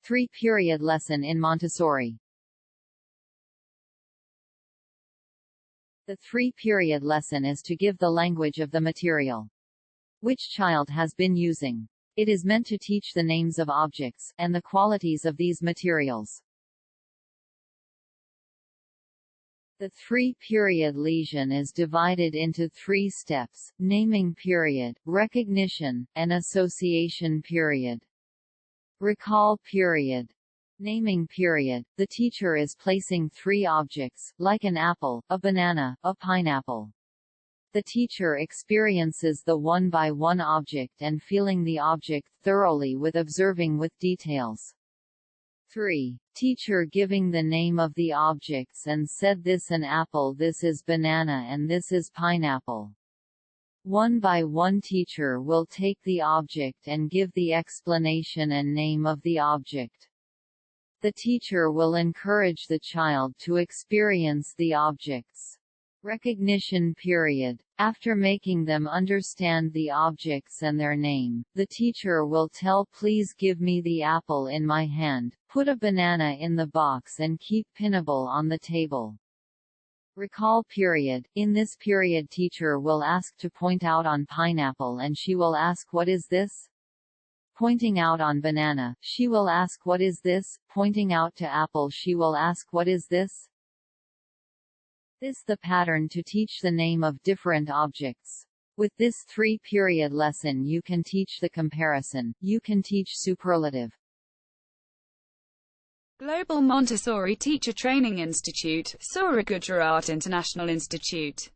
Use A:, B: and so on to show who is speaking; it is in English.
A: 3-period lesson in Montessori. The 3-period lesson is to give the language of the material which child has been using. It is meant to teach the names of objects, and the qualities of these materials. The 3-period lesion is divided into 3 steps: naming period, recognition, and association period. Recall period. Naming period. The teacher is placing 3 objects, like an apple, a banana, a pineapple. The teacher experiences the one-by-one object and feeling the object thoroughly with observing with details. 3. Teacher giving the name of the objects and said this an apple, this is banana, and this is pineapple. One by one teacher will take the object and give the explanation and name of the object. The teacher will encourage the child to experience the objects. Recognition period. After making them understand the objects and their name, the teacher will tell, please give me the apple in my hand, put a banana in the box and keep pineapple on the table. Recall period. In this period teacher will ask to point out on pineapple and she will ask, what is this? Pointing out on banana, she will ask, what is this? Pointing out to apple, she will ask, what is this? This the pattern to teach the name of different objects. With this 3-period lesson you can teach the comparison, you can teach superlative.
B: Global Montessori Teacher Training Institute, Surya Gujarat International Institute.